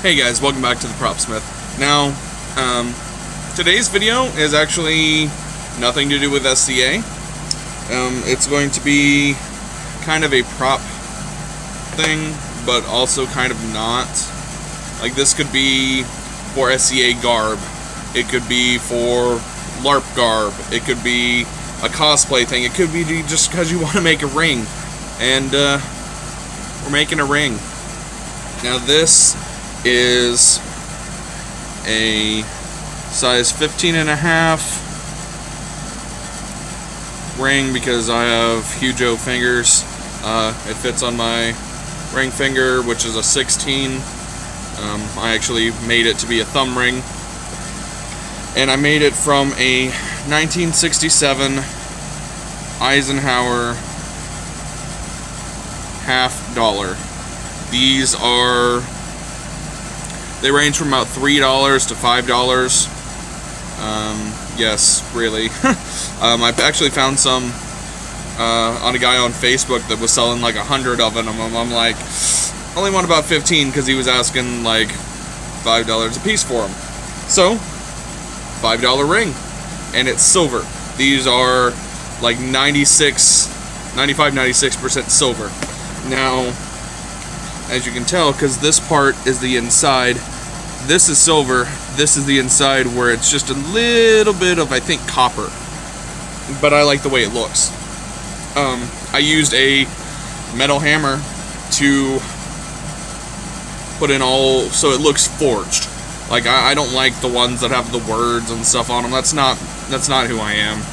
Hey guys, welcome back to the Propsmith. Now, today's video is actually nothing to do with SCA. It's going to be kind of a prop thing, but also kind of not. Like, this could be for SCA garb. It could be for LARP garb. It could be a cosplay thing. It could be just because you want to make a ring. And, we're making a ring. Now, this is a size 15.5 ring because I have huge O fingers. It fits on my ring finger, which is a 16. I actually made it to be a thumb ring. And I made it from a 1967 Eisenhower $50. These are, they range from about $3 to $5. Yes, really. I actually found some on a guy on Facebook that was selling like 100 of them. I'm like, only want about 15 because he was asking like $5 a piece for them. So, $5 ring, and it's silver. These are like 95-96% silver. Now, as you can tell, because this part is the inside, this is silver, this is the inside where it's just a little bit of, I think, copper. But I like the way it looks. I used a metal hammer to put in all, so it looks forged. Like, I don't like the ones that have the words and stuff on them. That's not who I am.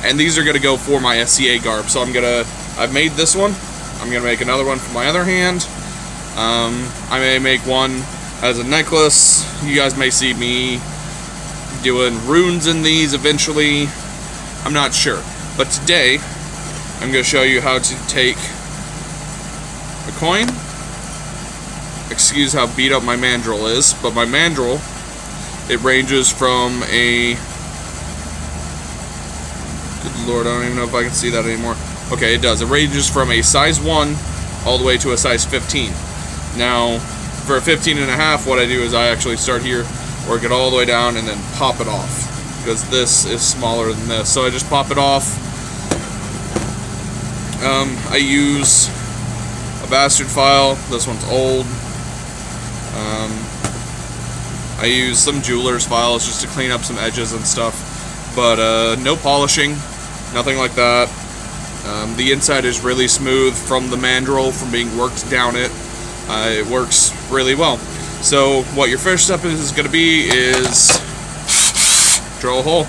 And these are going to go for my SCA garb. So I've made this one. I'm going to make another one for my other hand. I may make one as a necklace. You guys may see me doing runes in these eventually. I'm not sure. But today, I'm going to show you how to take a coin. Excuse how beat up my mandrel is, but my mandrel, it ranges from a... Good lord, I don't even know if I can see that anymore. Okay, it does. It ranges from a size 1 all the way to a size 15. Now, for a 15.5, what I do is I actually start here, work it all the way down, and then pop it off. Because this is smaller than this. So I just pop it off. I use a bastard file. This one's old. I use some jeweler's files just to clean up some edges and stuff. But no polishing, nothing like that. The inside is really smooth from the mandrel, from being worked down it. It works really well. So what your first step is going to be is drill a hole.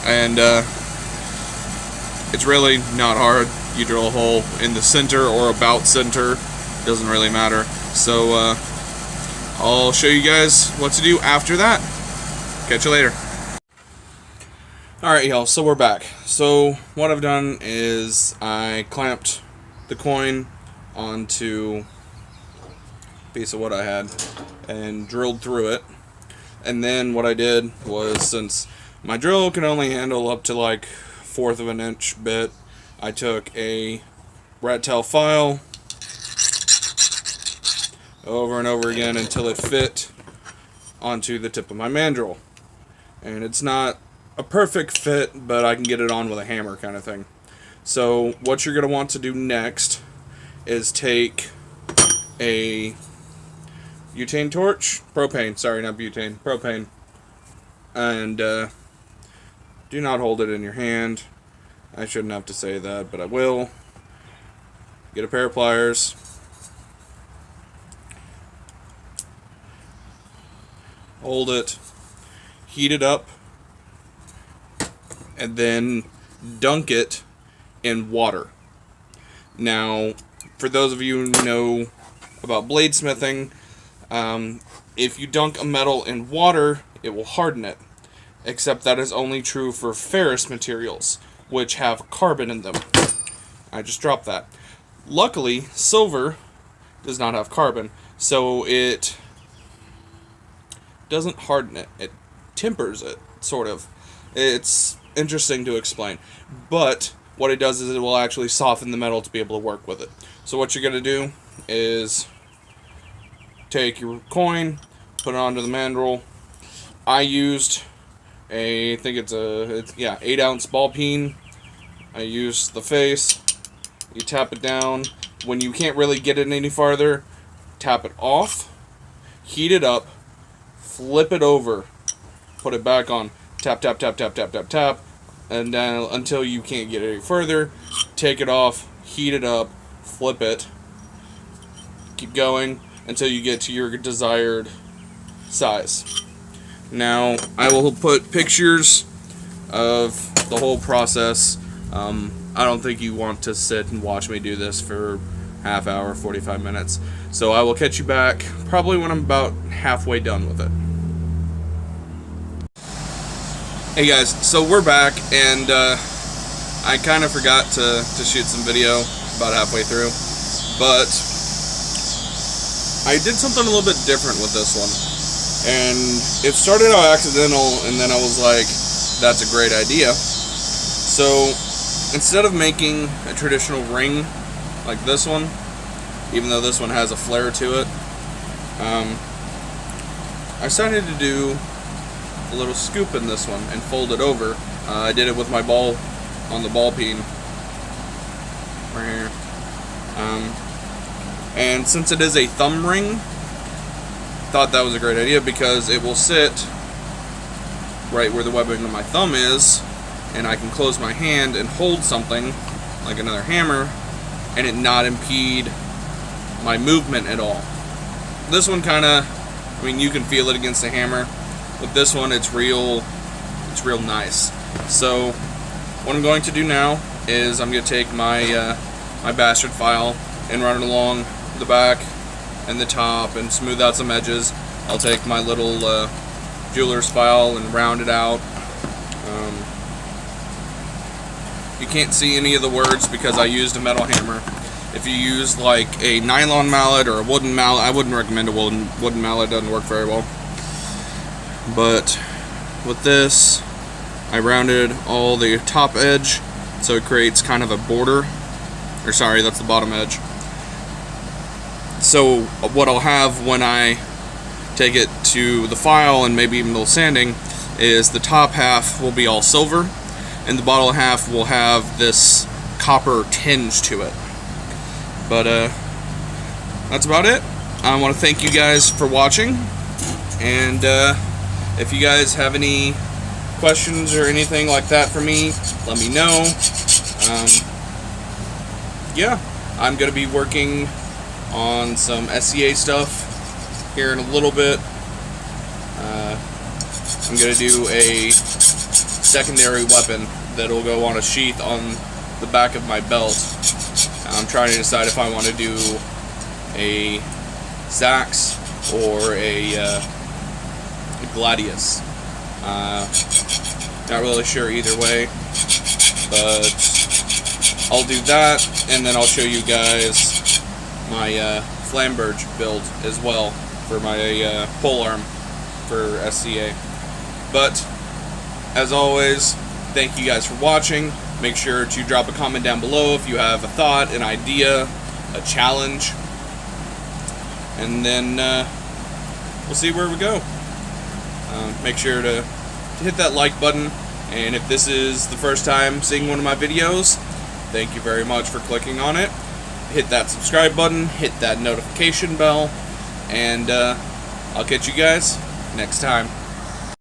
And it's really not hard. You drill a hole in the center or about center. Doesn't really matter. So I'll show you guys what to do after that. Catch you later. Alright, y'all, so we're back. So, what I've done is I clamped the coin onto a piece of wood I had and drilled through it. And then what I did was, since my drill can only handle up to like 1/4 of an inch bit, I took a rat tail file over and over again until it fit onto the tip of my mandrel. And it's not a perfect fit, but I can get it on with a hammer kind of thing. So what you're going to want to do next is take a butane torch, propane, sorry, not butane, propane, and do not hold it in your hand. I shouldn't have to say that, but I will. Get a pair of pliers. Hold it, heat it up, and then dunk it in water. Now, for those of you who know about bladesmithing, if you dunk a metal in water, it will harden it. Except that is only true for ferrous materials, which have carbon in them. I just dropped that. Luckily, silver does not have carbon, so it doesn't harden it. It tempers it, sort of. It's interesting to explain. But what it does is it will actually soften the metal to be able to work with it. So what you're going to do is take your coin, put it onto the mandrel. I used I think it's 8-ounce ball peen. I used the face. You tap it down. When you can't really get it any farther, tap it off, heat it up, flip it over, put it back on, tap, tap, tap, tap, tap, tap, tap, and then until you can't get any further, take it off, heat it up, flip it, keep going until you get to your desired size. Now, I will put pictures of the whole process. I don't think you want to sit and watch me do this for half hour, 45 minutes. So I will catch you back probably when I'm about halfway done with it. Hey guys, so we're back, and I kind of forgot to shoot some video about halfway through, but I did something a little bit different with this one. And it started out accidental, and then I was like, that's a great idea. So instead of making a traditional ring like this one, even though this one has a flare to it, I decided to do a little scoop in this one and fold it over. I did it with my ball on the ball peen right here. And since it is a thumb ring, thought that was a great idea because it will sit right where the webbing of my thumb is, and I can close my hand and hold something like another hammer and it not impede my movement at all. This one kind of, I mean, you can feel it against the hammer. With this one, it's real nice. So what I'm going to do now is I'm going to take my my bastard file and run it along the back and the top and smooth out some edges. I'll take my little jeweler's file and round it out. You can't see any of the words because I used a metal hammer. If you use like a nylon mallet or a wooden mallet, I wouldn't recommend a wooden mallet, it doesn't work very well. But with this, I rounded all the top edge so it creates kind of a border. Or sorry, that's the bottom edge. So what I'll have when I take it to the file and maybe even a little sanding is the top half will be all silver and the bottom half will have this copper tinge to it. But that's about it. I want to thank you guys for watching, and if you guys have any questions or anything like that for me, let me know. Yeah, I'm going to be working on some SCA stuff here in a little bit. I'm going to do a secondary weapon that'll go on a sheath on the back of my belt. I'm trying to decide if I want to do a Zax or a Gladius. Not really sure either way, but I'll do that, and then I'll show you guys my Flamberge build as well for my polearm for SCA. But as always, thank you guys for watching. Make sure to drop a comment down below if you have a thought, an idea, a challenge, and then we'll see where we go. Make sure to hit that like button, and if this is the first time seeing one of my videos, thank you very much for clicking on it. Hit that subscribe button, hit that notification bell, and I'll catch you guys next time.